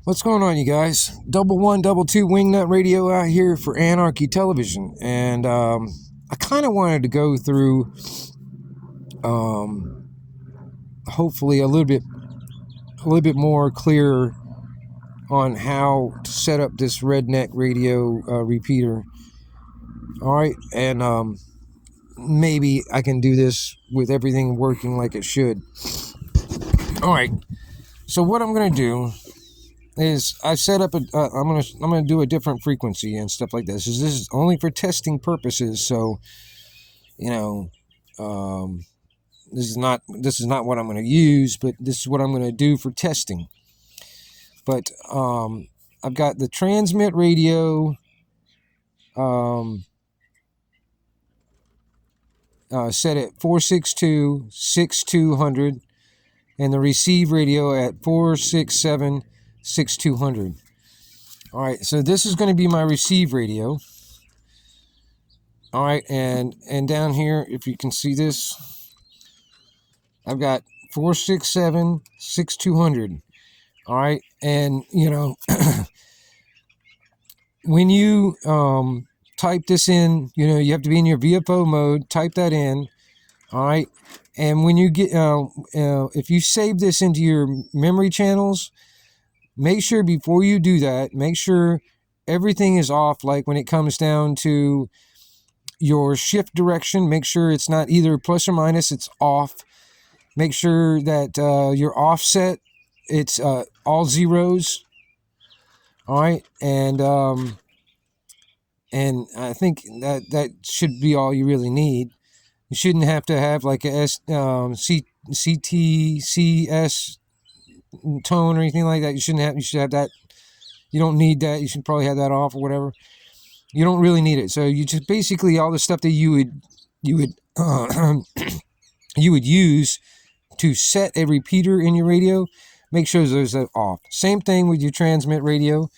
What's going on, you guys? Double one, double two Wingnut Radio out here for Anarchy Television, and I kind of wanted to go through, hopefully a little bit more clear on how to set up this redneck radio repeater. All right, and maybe I can do this with everything working like it should. All right. So what I'm gonna do is I set up I'm gonna do a different frequency and stuff like this. This is only for testing purposes, so this is not what I'm going to use, but this is what I'm going to do for testing. But I've got the transmit radio set at 462-6200, and the receive radio at 467-6200. All right, so this is going to be my receive radio. All right, and down here, if you can see this, I've got 467-6200. All right, and when you type this in, you have to be in your VFO mode. Type that in. All right, and when you get if you save this into your memory channels, make sure before you do that, make sure everything is off. Like when it comes down to your shift direction, make sure it's not either plus or minus, it's off. Make sure that your offset, it's all zeros. All right, and I think that should be all you really need. You shouldn't have to have like a CTCS tone or anything like that. You should have that. You don't need that. You should probably have that off or whatever. You don't really need it. So you just basically all the stuff that you would you would use to set a repeater in your radio, make sure those are off. Same thing with your transmit radio.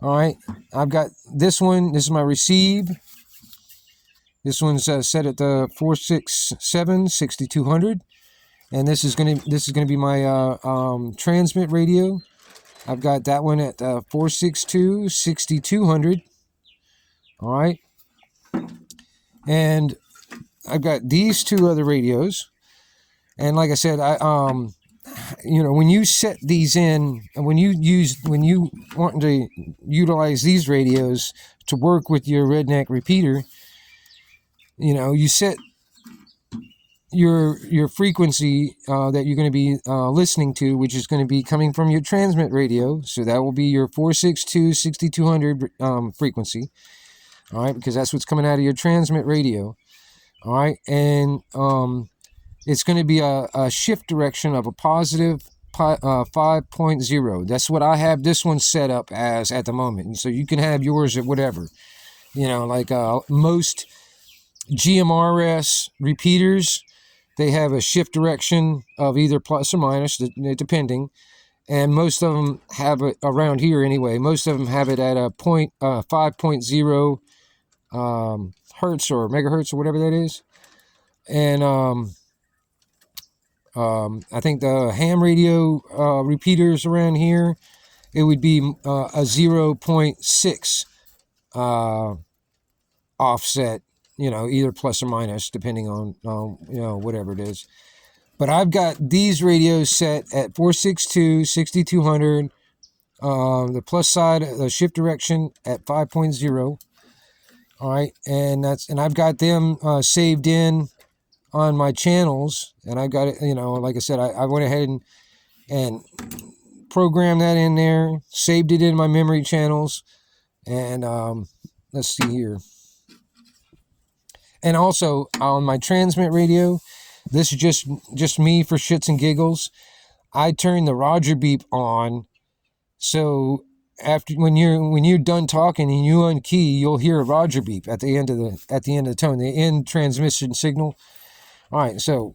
All right, I've got this one. This is my receive. This one's set at the 467-6200, and this is gonna be my transmit radio. I've got that one at 462-6200. All right, and I've got these two other radios, and like I said, when you set these in, and when you want to utilize these radios to work with your redneck repeater, you set your frequency that you're going to be listening to, which is going to be coming from your transmit radio. So that will be your 462-6200 frequency. All right, because that's what's coming out of your transmit radio. All right, and it's going to be a shift direction of a positive 5.0. That's what I have this one set up as at the moment. And so you can have yours at whatever. Like most GMRS repeaters, they have a shift direction of either plus or minus, depending. And most of them have it around here anyway. Most of them have it at a 5.0 hertz or megahertz or whatever that is. And I think the ham radio repeaters around here, it would be a 0.6 offset, either plus or minus, depending on whatever it is. But I've got these radios set at 462-6200, the plus side, the shift direction at 5.0. All right, and I've got them saved in on my channels, and I got it, like I said, I went ahead and programmed that in there, saved it in my memory channels, and let's see here. And also on my transmit radio, this is just me for shits and giggles. I turn the Roger beep on, so after when you're done talking and you unkey, you'll hear a Roger beep at the end of the tone, the end transmission signal. All right, so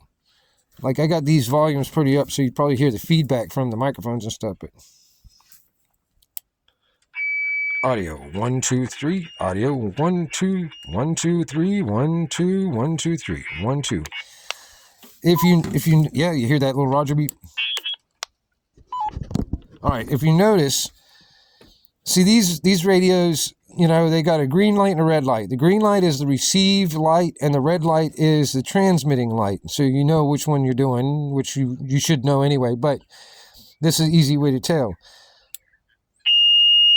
like I got these volumes pretty up, so you probably hear the feedback from the microphones and stuff. But audio 1 2 3, audio 1 2 1 2 3, 1 2 1 2 3 1 2. If you you hear that little Roger beep. All right, if you notice, See, these radios, they got a green light and a red light. The green light is the receive light, and the red light is the transmitting light. So you know which one you're doing, which you should know anyway, but this is an easy way to tell.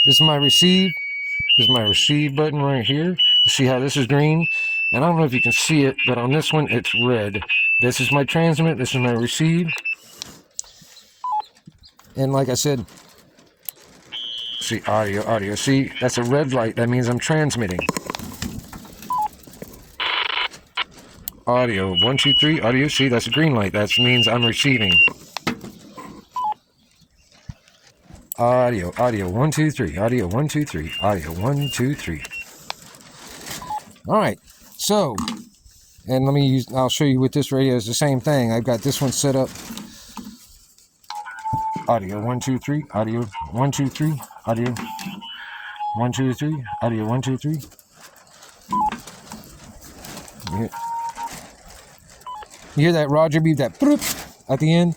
This is my receive. This is my receive button right here. You see how this is green? And I don't know if you can see it, but on this one, it's red. This is my transmit. This is my receive. And like I said, see, audio. See, that's a red light. That means I'm transmitting. Audio, 1, 2, 3. Audio, see, that's a green light. That means I'm receiving. Audio, 1, 2, 3. Audio, 1, 2, 3. Audio, 1, 2, 3. All right, so, and I'll show you with this radio is the same thing. I've got this one set up. Audio, 1, 2, 3. Audio, 1, 2, 3. Audio, 1, 2, 3. Audio, 1, 2, 3. You hear that Roger beep, that bloop at the end?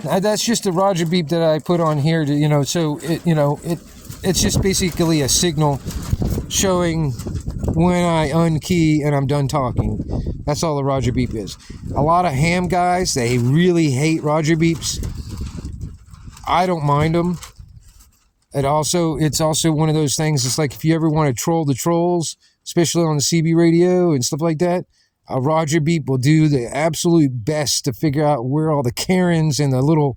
That's just a Roger beep that I put on here to, so it's just basically a signal showing when I unkey and I'm done talking. That's all the Roger beep is. A lot of ham guys, they really hate Roger beeps. I don't mind them. It's also one of those things. It's like if you ever want to troll the trolls, especially on the CB radio and stuff like that, a Roger beep will do the absolute best to figure out where all the Karens and the little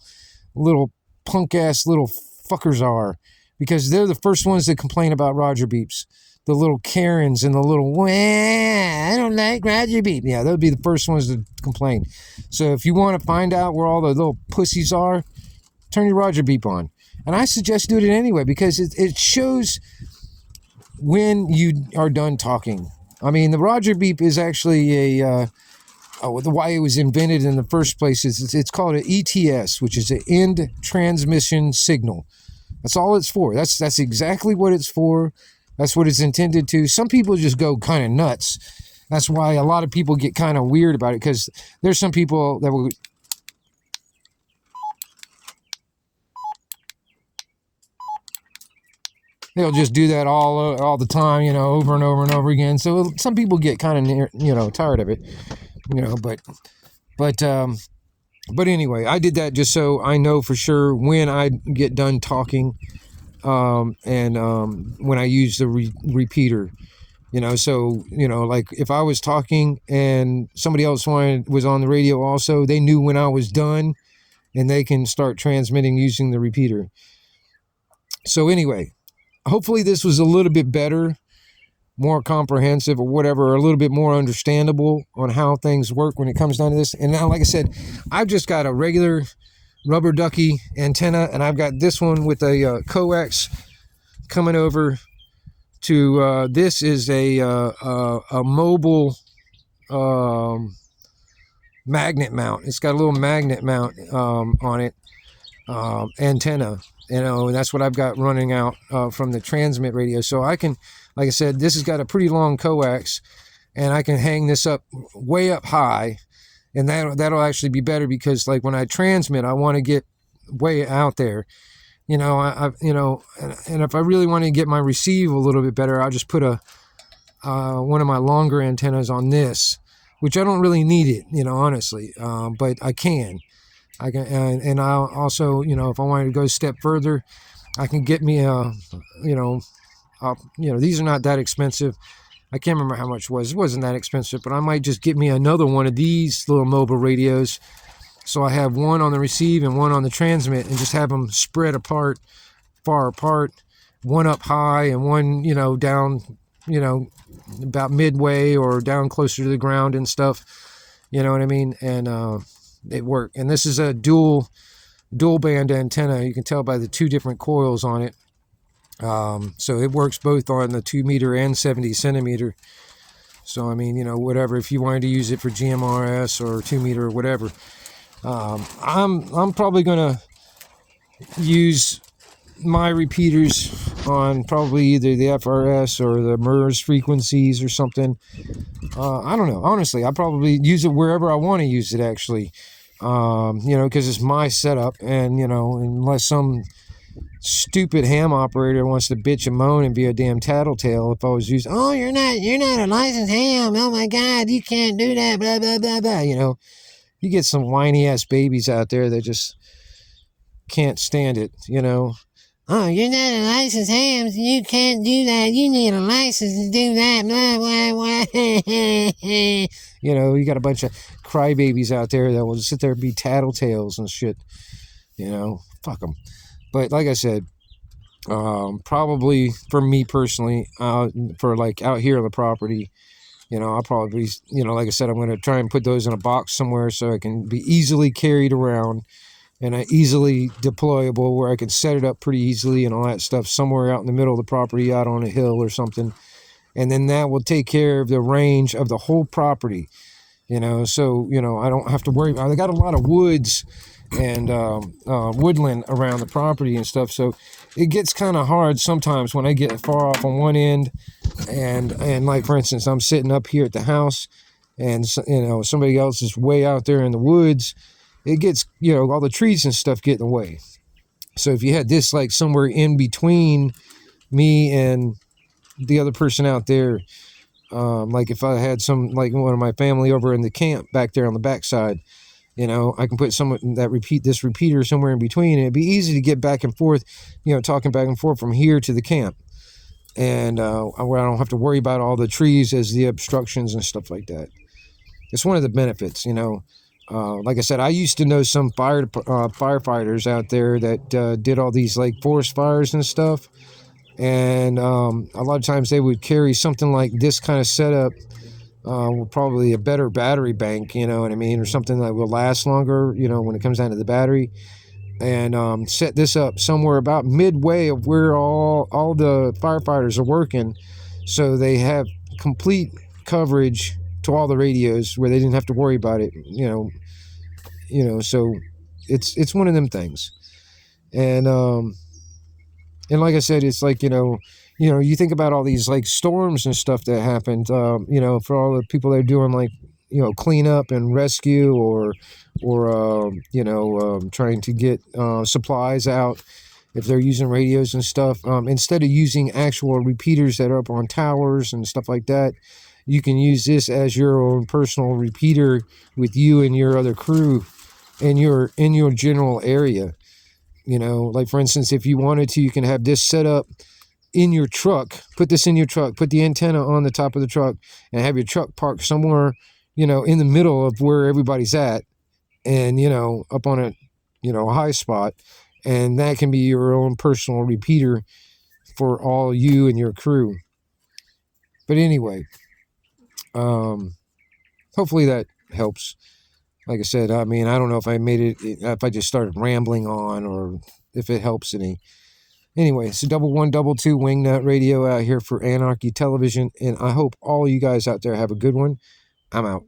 punk ass little fuckers are, because they're the first ones that complain about Roger beeps. The little Karens and the little, I don't like Roger beep. Yeah, they'll be the first ones to complain. So if you want to find out where all the little pussies are, turn your Roger beep on. And I suggest doing it anyway, because it shows when you are done talking. I mean, the Roger beep is actually why it was invented in the first place is it's called an ETS, which is an end transmission signal. That's all it's for. That's exactly what it's for. That's what it's intended to. Some people just go kind of nuts. That's why a lot of people get kind of weird about it, because there's some people that will... They'll just do that all the time, over and over and over again. So some people get kind of tired of it, but anyway, I did that just so I know for sure when I get done talking, and when I use the repeater, so like if I was talking and somebody else was on the radio also, they knew when I was done, and they can start transmitting using the repeater. So anyway. Hopefully this was a little bit better, more comprehensive or whatever, or a little bit more understandable on how things work when it comes down to this. And now, like I said, I've just got a regular rubber ducky antenna, and I've got this one with a coax coming over to, this is a mobile magnet mount. It's got a little magnet mount on it, antenna. And that's what I've got running out from the transmit radio. So I can, like I said, this has got a pretty long coax, and I can hang this up way up high, and that'll actually be better, because like when I transmit, I want to get way out there, and if I really want to get my receive a little bit better, I'll just put one of my longer antennas on this, which I don't really need it, honestly, but I can. And I'll also, if I wanted to go a step further, I can get me these are not that expensive. I can't remember how much it was. It wasn't that expensive, but I might just get me another one of these little mobile radios. So I have one on the receive and one on the transmit, and just have them spread apart, far apart, one up high and one, down, about midway or down closer to the ground and stuff. You know what I mean? And, it worked. And this is a dual band antenna. You can tell by the two different coils on it. So it works both on the 2 meter and 70 centimeter. So I mean, whatever, if you wanted to use it for GMRS or 2 meter or whatever, I'm probably gonna use my repeaters on probably either the FRS or the MERS frequencies or something. I don't know. Honestly, I probably use it wherever I want to use it, actually. Because it's my setup, and, unless some stupid ham operator wants to bitch and moan and be a damn tattletale if I was used. Oh, you're not a licensed ham. Oh my God, you can't do that. Blah blah blah blah. You know, you get some whiny ass babies out there that just can't stand it. You know. Oh, you're not a licensed ham, so you can't do that. You need a license to do that. Blah blah blah. You know, you got a bunch of crybabies out there that will just sit there and be tattletales and shit. You know, fuck them. But like I said, probably for me personally, for like out here on the property, you know, I'll probably, you know, like I said, I'm going to try and put those in a box somewhere so I can be easily carried around and easily deployable, where I can set it up pretty easily and all that stuff somewhere out in the middle of the property, out on a hill or something. And then that will take care of the range of the whole property, you know, so, you know, I don't have to worry. I got a lot of woods and woodland around the property and stuff, so it gets kind of hard sometimes when I get far off on one end, and like, for instance, I'm sitting up here at the house and, you know, somebody else is way out there in the woods. It gets, you know, all the trees and stuff get in the way. So if you had this like somewhere in between me and the other person out there, like if I had some, like one of my family over in the camp back there on the backside, you know, I can put this repeater somewhere in between, and it'd be easy to get back and forth, you know, talking back and forth from here to the camp. And where I don't have to worry about all the trees as the obstructions and stuff like that. It's one of the benefits, you know. Like I said, I used to know some firefighters out there that did all these like forest fires and stuff. And a lot of times they would carry something like this kind of setup, probably a better battery bank, you know what I mean, or something that will last longer, you know, when it comes down to the battery. And set this up somewhere about midway of where all the firefighters are working, so they have complete coverage to all the radios where they didn't have to worry about it, you know. So it's one of them things. And like I said, it's like, you know, you think about all these like storms and stuff that happened, you know, for all the people that are doing like, you know, cleanup and rescue, or you know, trying to get supplies out. If they're using radios and stuff, instead of using actual repeaters that are up on towers and stuff like that, you can use this as your own personal repeater with you and your other crew in your general area. You know, like for instance, if you wanted to, you can have this set up in your truck, put this in your truck, put the antenna on the top of the truck, and have your truck parked somewhere, you know, in the middle of where everybody's at, and, you know, up on a, you know, a high spot. And that can be your own personal repeater for all you and your crew. But anyway, hopefully that helps. Like I said, I mean, I don't know if I made it, if I just started rambling on, or if it helps any. Anyway, it's 1122 Wingnut Radio out here for Anarchy Television, and I hope all you guys out there have a good one. I'm out.